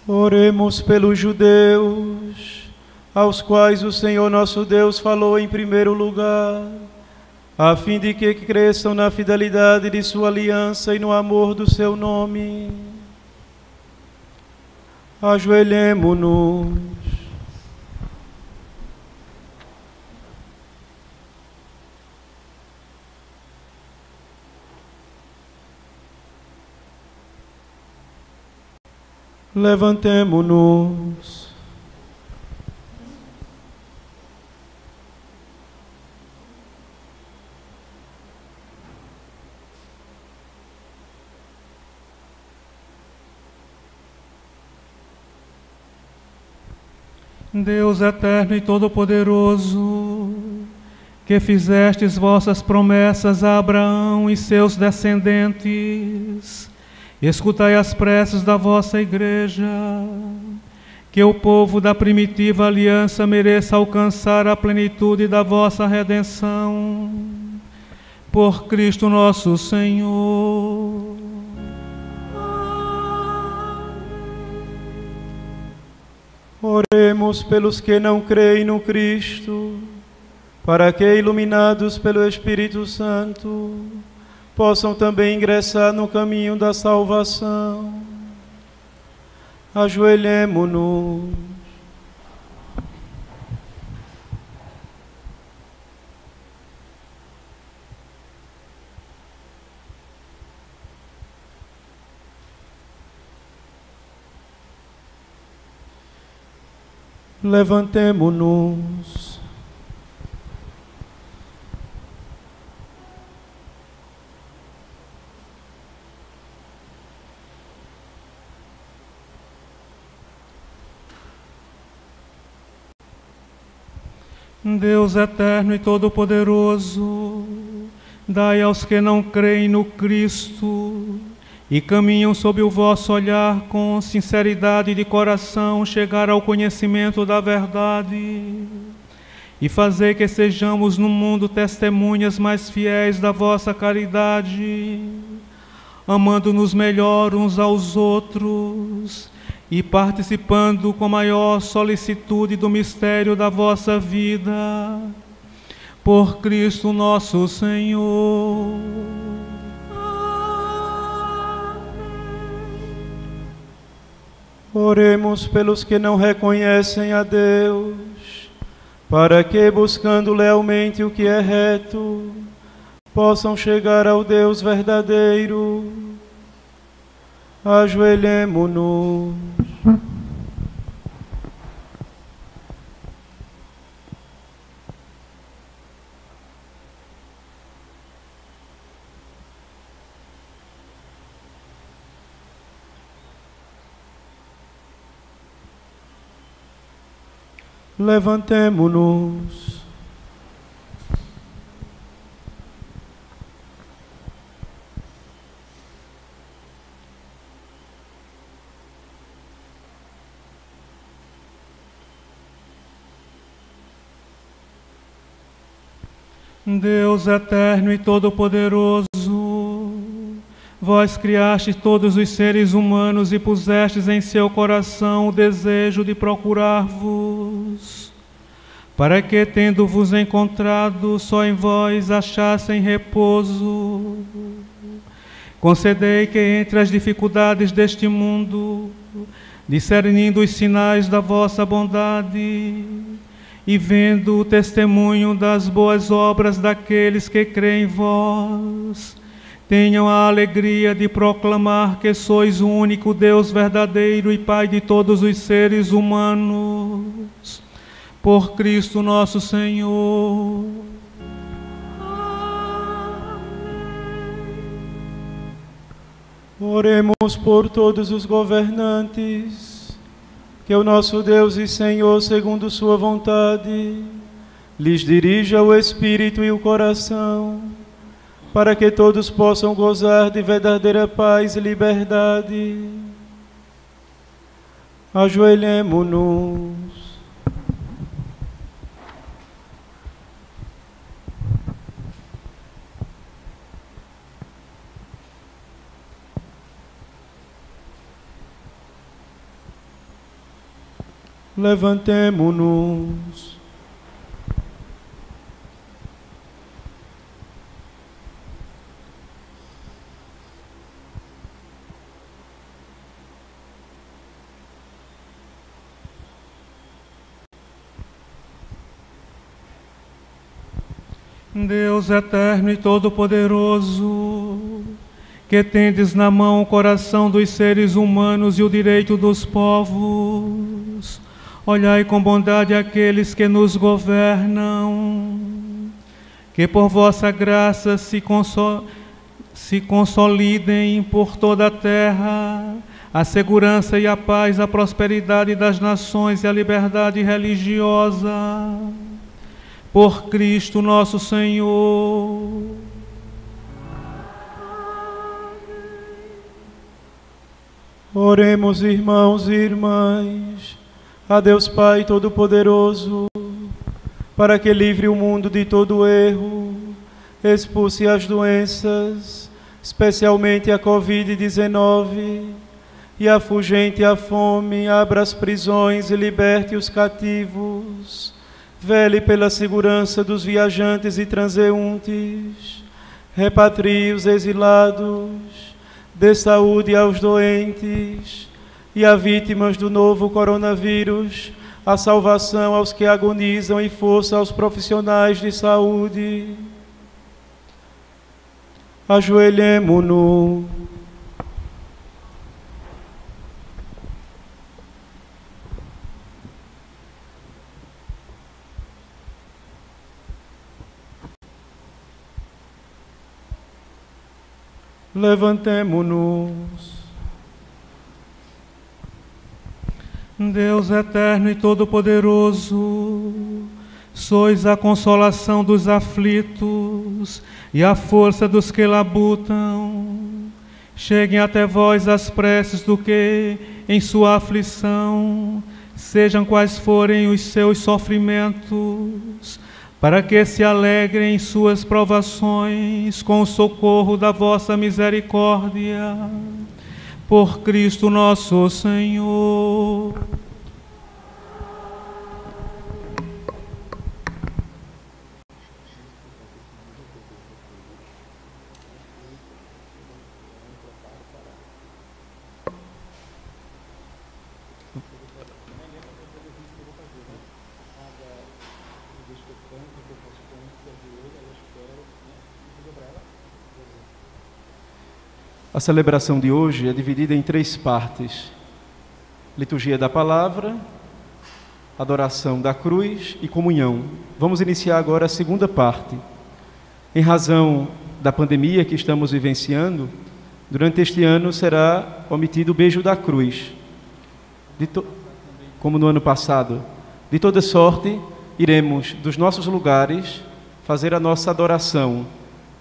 Oremos pelos judeus, aos quais o Senhor nosso Deus falou em primeiro lugar, a fim de que cresçam na fidelidade de sua aliança e no amor do seu nome. Ajoelhemo-nos. Levantemo-nos. Deus eterno e todo-poderoso, que fizestes vossas promessas a Abraão e seus descendentes, escutai as preces da vossa Igreja, que o povo da primitiva aliança mereça alcançar a plenitude da vossa redenção. Por Cristo nosso Senhor. Oremos pelos que não creem no Cristo, para que, iluminados pelo Espírito Santo, possam também ingressar no caminho da salvação. Ajoelhemo-nos. Levantemo-nos. Deus eterno e todo-poderoso, dai aos que não creem no Cristo e caminham sob o vosso olhar com sinceridade de coração chegar ao conhecimento da verdade, e fazer que sejamos no mundo testemunhas mais fiéis da vossa caridade, amando-nos melhor uns aos outros e participando com maior solicitude do mistério da vossa vida, por Cristo nosso Senhor. Oremos pelos que não reconhecem a Deus, para que, buscando lealmente o que é reto, possam chegar ao Deus verdadeiro. Ajoelhemo-nos. Levantemo-nos. Deus eterno e todo-poderoso, vós criastes todos os seres humanos e pusestes em seu coração o desejo de procurar-vos. para que, tendo-vos encontrado, só em vós achassem repouso. Concedei que entre as dificuldades deste mundo, discernindo os sinais da vossa bondade e vendo o testemunho das boas obras daqueles que creem em vós, tenham a alegria de proclamar que sois o único Deus verdadeiro e Pai de todos os seres humanos. Por Cristo nosso Senhor. Oremos por todos os governantes, que o nosso Deus e Senhor, segundo sua vontade, lhes dirija o espírito e o coração, para que todos possam gozar de verdadeira paz e liberdade. Ajoelhemo-nos. Levantemo-nos. Deus eterno e todo-poderoso, que tendes na mão o coração dos seres humanos e o direito dos povos, olhai com bondade aqueles que nos governam, que por vossa graça se consolidem por toda a terra a segurança e a paz, a prosperidade das nações e a liberdade religiosa. Por Cristo nosso Senhor. Oremos, irmãos e irmãs, a Deus Pai Todo-Poderoso, para que livre o mundo de todo erro, expulse as doenças, especialmente a Covid-19, e afugente a fome, abra as prisões e liberte os cativos. Vele pela segurança dos viajantes e transeuntes, repatrie os exilados, dê saúde aos doentes e a vítimas do novo coronavírus, a salvação aos que agonizam e força aos profissionais de saúde. Ajoelhemo-nos. Levantemo-nos. Deus eterno e todo-poderoso, sois a consolação dos aflitos e a força dos que labutam. Cheguem até vós as preces do que, em sua aflição, sejam quais forem os seus sofrimentos, para que se alegrem em suas provações com o socorro da vossa misericórdia. Por Cristo nosso Senhor. A celebração de hoje é dividida em 3 partes: liturgia da palavra, adoração da cruz e comunhão. Vamos iniciar agora a segunda parte. Em razão da pandemia que estamos vivenciando, durante este ano será omitido o beijo da cruz, como no ano passado. De toda sorte, iremos dos nossos lugares fazer a nossa adoração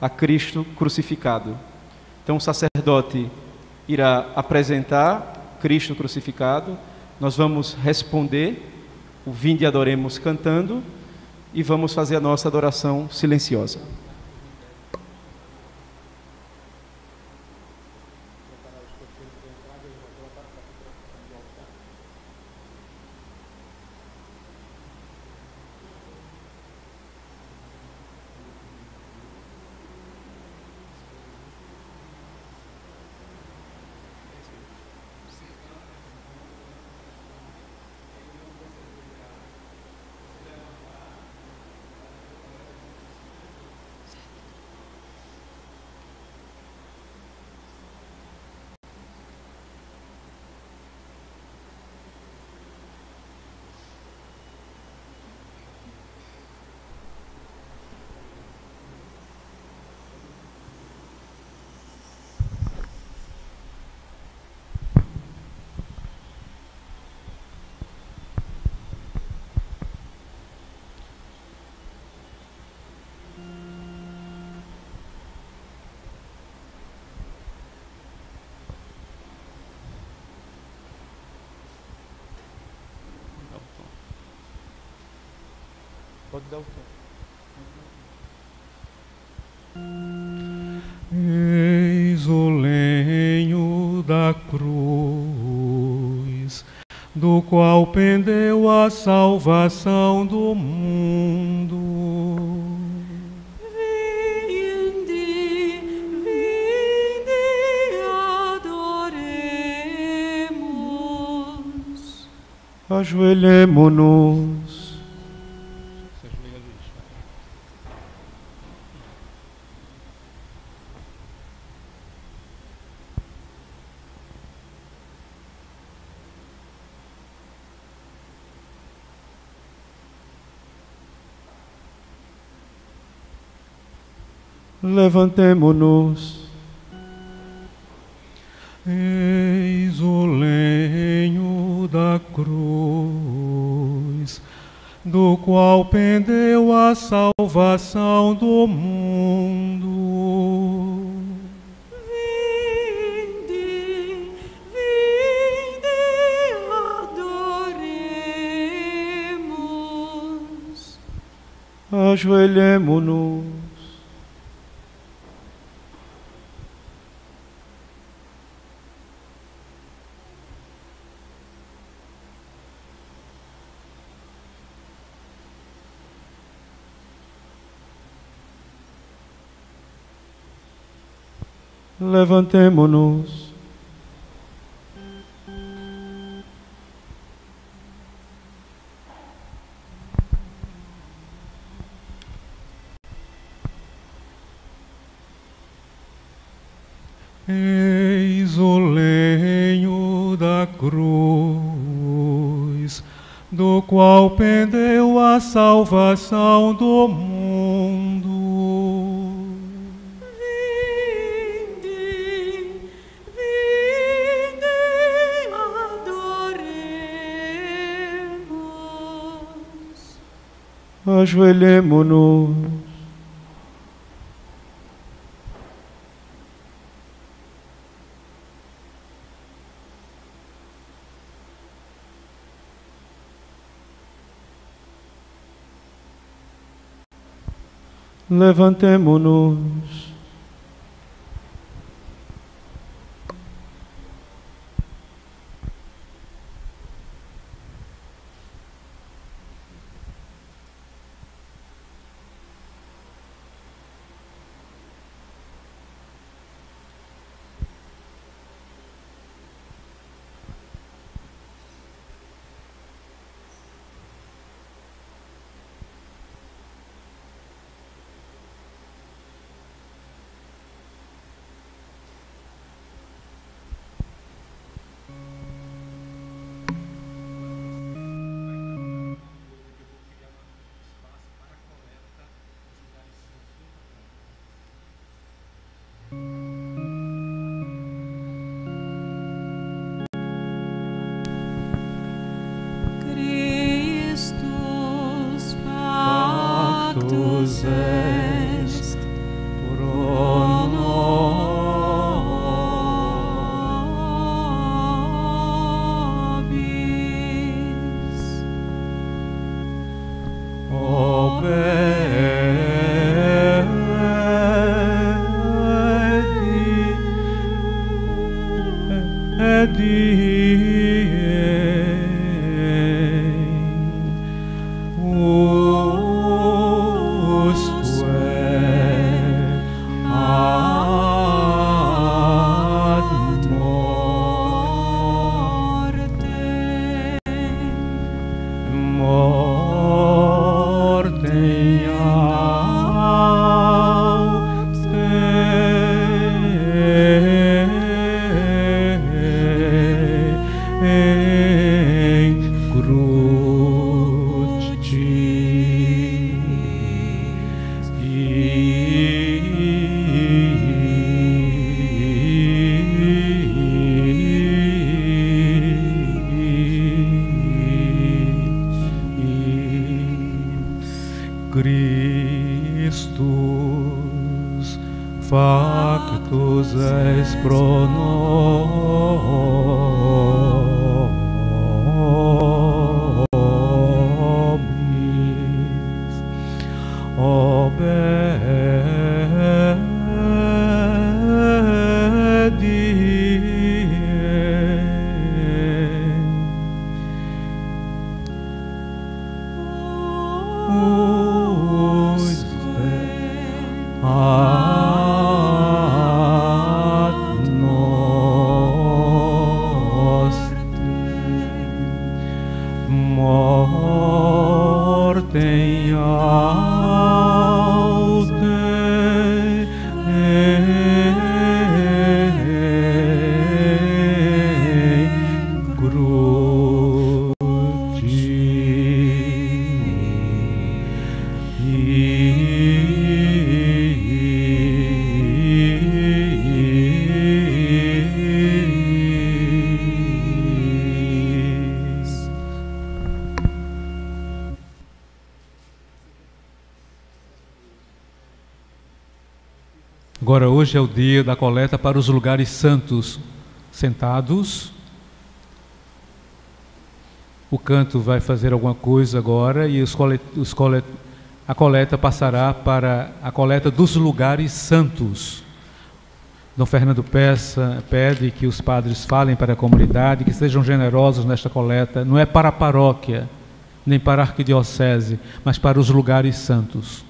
a Cristo crucificado. Então o sacerdote irá apresentar Cristo crucificado, nós vamos responder o Vinde e Adoremos cantando e vamos fazer a nossa adoração silenciosa. Pode dar o tempo. Eis o lenho da cruz, do qual pendeu a salvação do mundo. Vinde, adoremos. Ajoelhemo-nos. Levantemo-nos. Eis o lenho da cruz, do qual pendeu a salvação do mundo. Vinde, adoremos. Ajoelhemo-nos. Levantemo-nos. Eis o lenho da cruz, do qual pendeu a salvação do mundo. Ajoelhemo-nos. Levantemo-nos. Est pro nobis. Christus, factus est pro nobis. Agora, hoje é o dia da coleta para os lugares santos. Sentados. O canto vai fazer alguma coisa agora e a coleta passará para a coleta dos lugares santos. Dom Fernando pede que os padres falem para a comunidade, que sejam generosos nesta coleta. Não é para a paróquia, nem para a arquidiocese, mas para os lugares santos.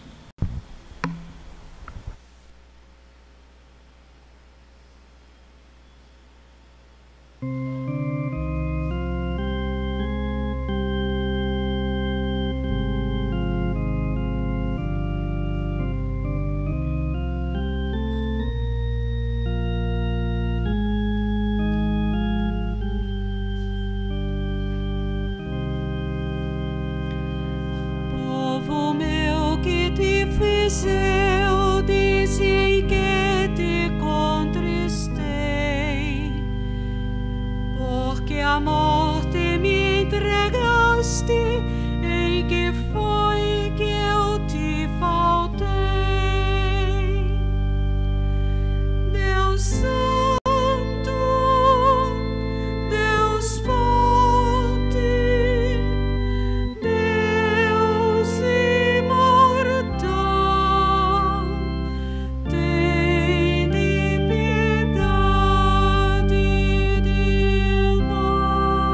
Eu disse que te contristei, porque a morte me entregaste, em que foi que eu te faltei. Deus Santo, Deus forte, Deus imortal, tende piedade de nós.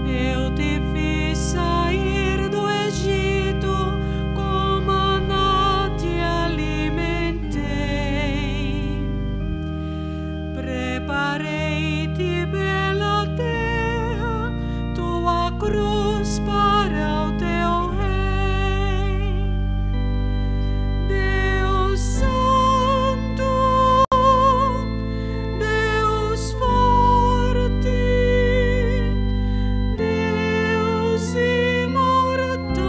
Eu te fiz sair do Egito, com maná te alimentei. Preparei-te bela terra, tua cruz para o teu rei. Deus Santo, Deus forte, Deus imortal,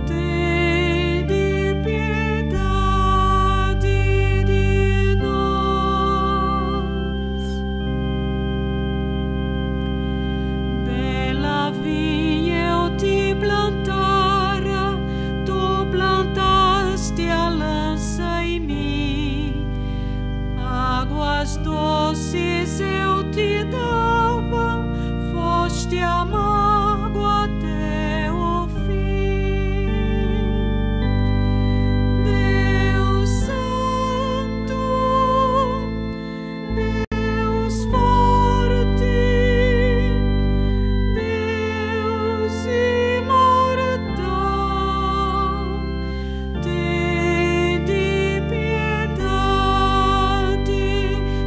tende piedade de nós. Bela vinha eu te plantara, tu plantaste a lança em mim. Águas doces eu te dava, foste amargo até o fim. Deus Santo, Deus forte, Deus imortal, tende piedade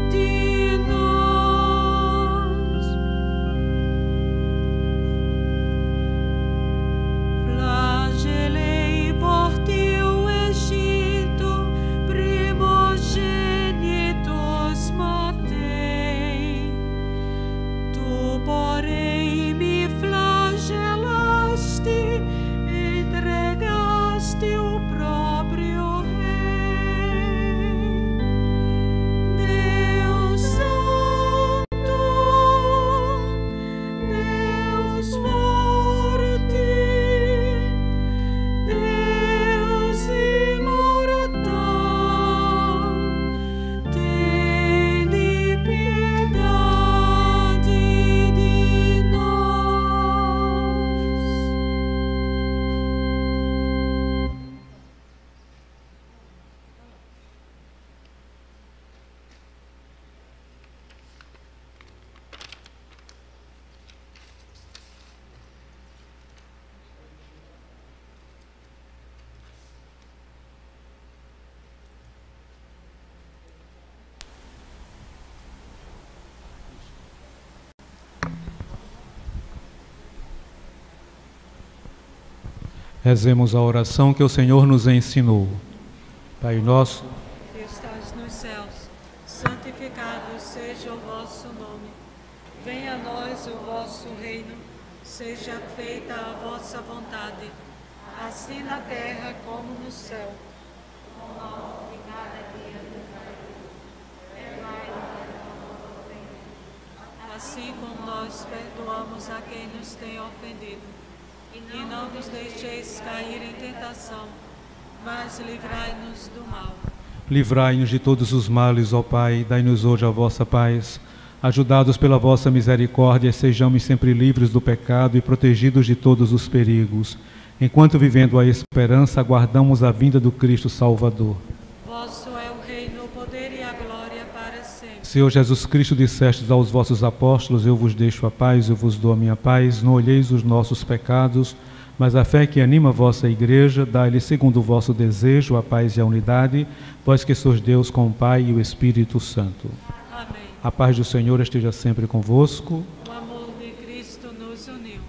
de nós. Flagelei por ti o Egito, primogênitos matei. Tu, porém, me flagelaste, entregaste o próprio Rei. Deus Santo, Deus forte, Deus imortal, tende piedade de nós. Rezemos a oração que o Senhor nos ensinou. Pai nosso, Que estás nos céus, santificado seja o vosso nome. Venha a nós o vosso reino, seja feita a vossa vontade, assim na terra como no céu. Assim como nós perdoamos a quem nos tem ofendido. E não nos deixeis cair em tentação, mas livrai-nos do mal. Livrai-nos de todos os males, ó Pai, dai-nos hoje a vossa paz. Ajudados pela vossa misericórdia, sejamos sempre livres do pecado e protegidos de todos os perigos, enquanto, vivendo a esperança, aguardamos a vinda do Cristo Salvador. Vosso é o reino, o poder e a glória para sempre. Senhor Jesus Cristo, dissestes aos vossos apóstolos: eu vos deixo a paz, eu vos dou a minha paz. Não olheis os nossos pecados, mas a fé que anima a vossa igreja, dai-lhe, segundo o vosso desejo, a paz e a unidade, vós que sois Deus com o Pai e o Espírito Santo. Amém. A paz do Senhor esteja sempre convosco. O amor de Cristo nos uniu.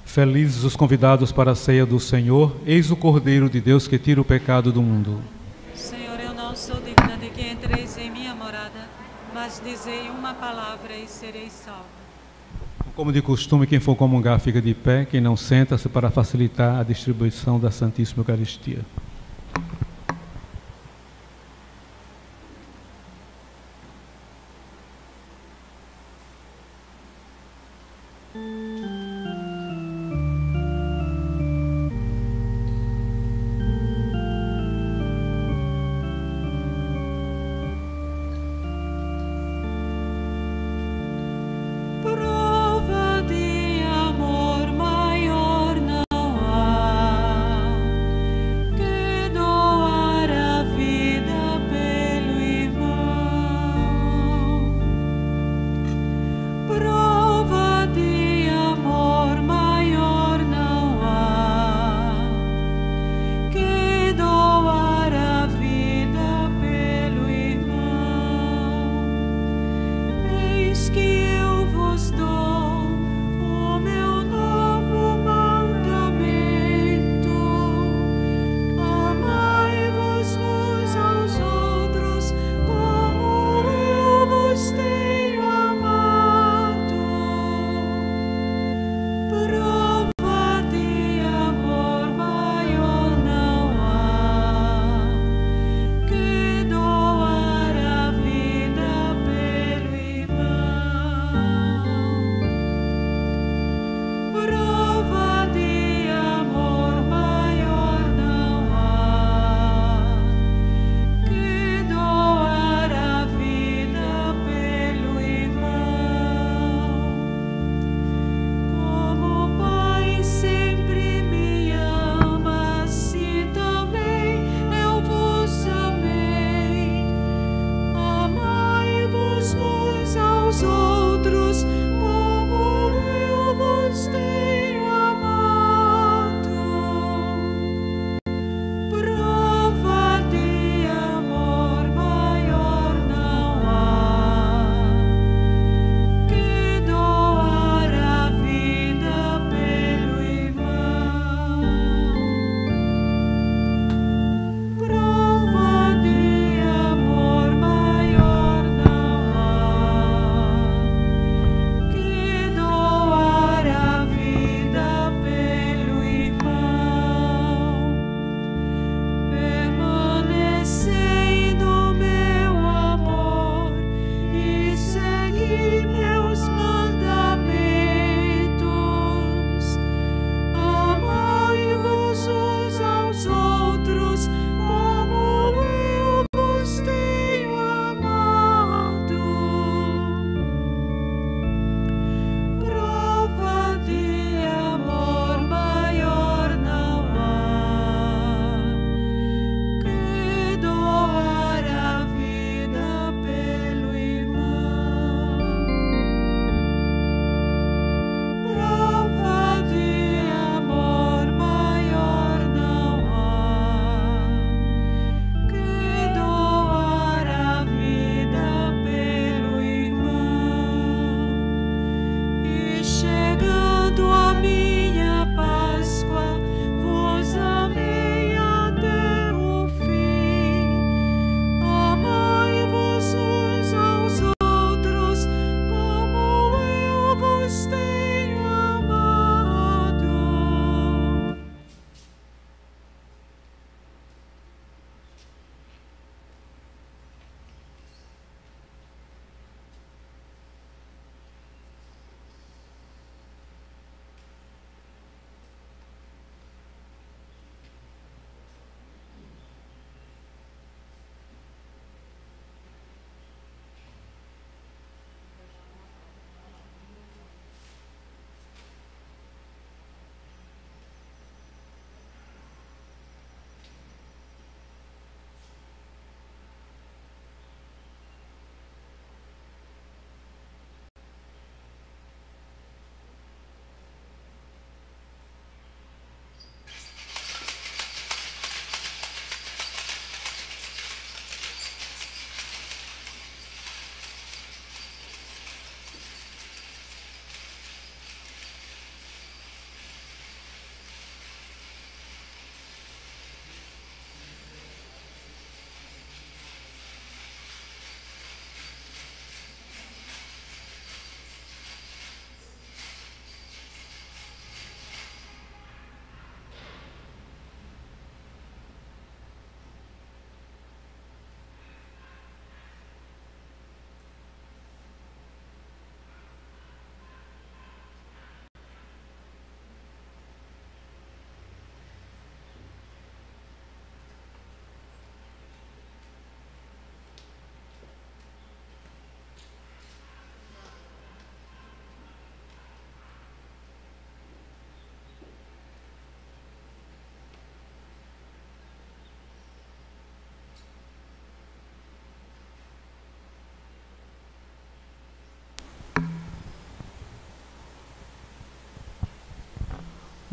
Felizes os convidados para a ceia do Senhor, eis o Cordeiro de Deus que tira o pecado do mundo. Senhor, eu não sou digna de que entreis em minha morada, mas dizei uma palavra e serei salvo. Como de costume, quem for comungar fica de pé, quem não senta-se, para facilitar a distribuição da Santíssima Eucaristia. Prova de amor maior não há, que tudo a minha Páscoa, vos amei até o fim. Amai-vos uns aos outros, como eu vos tenho amado.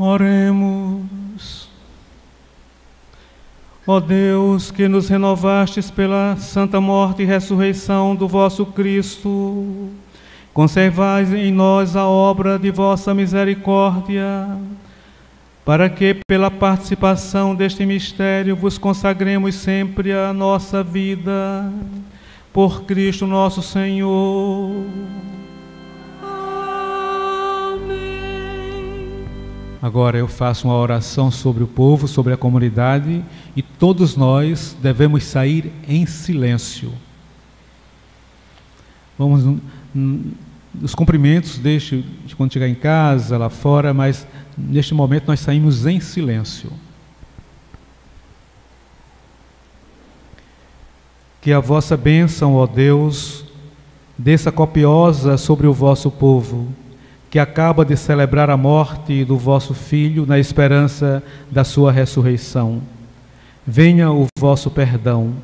Oremos. Ó Deus, que nos renovastes pela santa morte e ressurreição do vosso Cristo, conservai em nós a obra de vossa misericórdia, para que, pela participação deste mistério, vos consagremos sempre a nossa vida. Por Cristo nosso Senhor. Agora eu faço uma oração sobre o povo, sobre a comunidade, e todos nós devemos sair em silêncio. Vamos nos cumprimentos, deixe de quando chegar em casa, lá fora, mas neste momento nós saímos em silêncio. Que a vossa bênção, ó Deus, desça copiosa sobre o vosso povo, que acaba de celebrar a morte do vosso Filho na esperança da sua ressurreição. Venha o vosso perdão,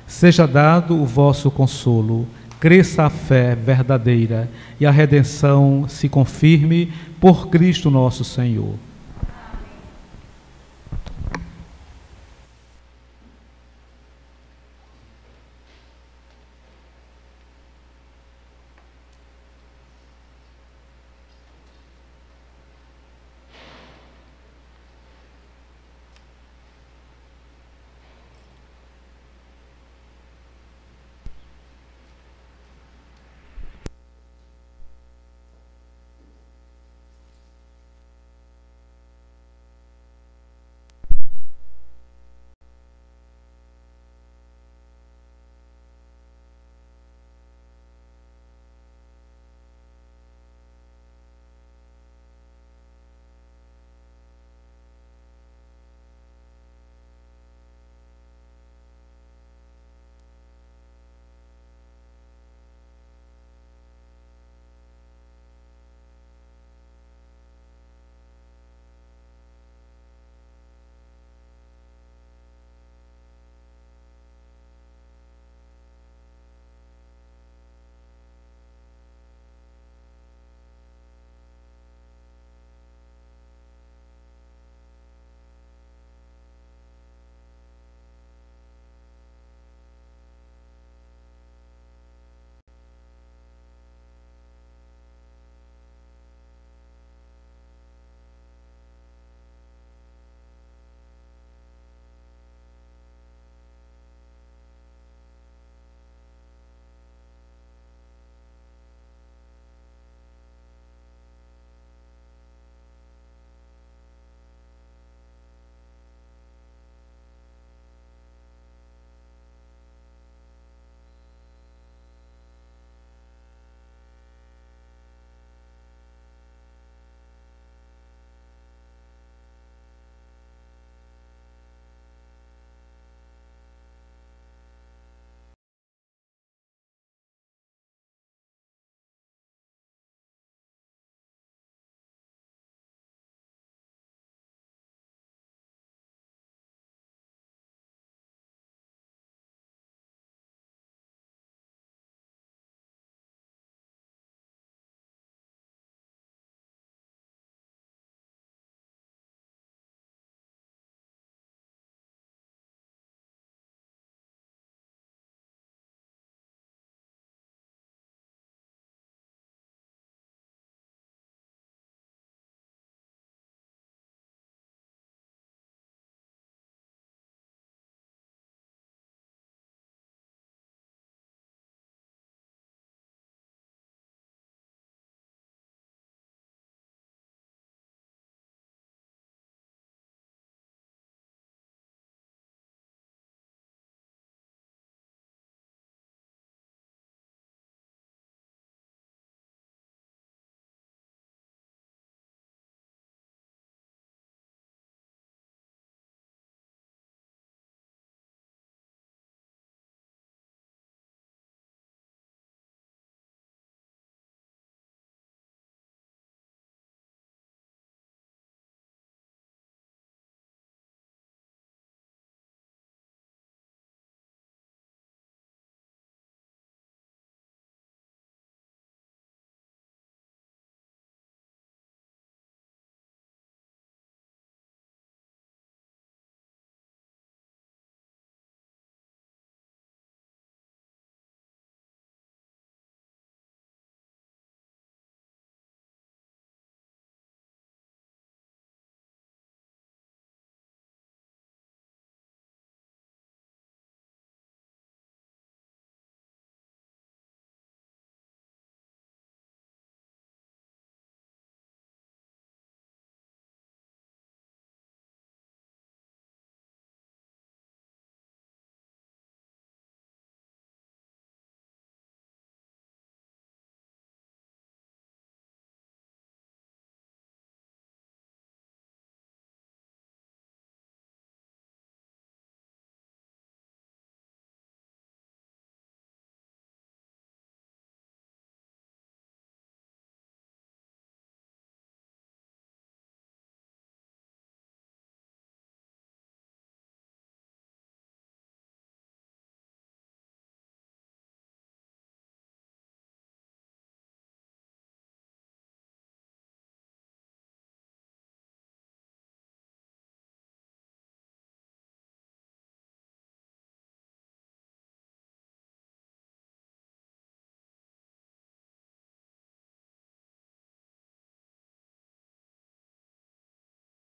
seja dado o vosso consolo, cresça a fé verdadeira e a redenção se confirme por Cristo nosso Senhor.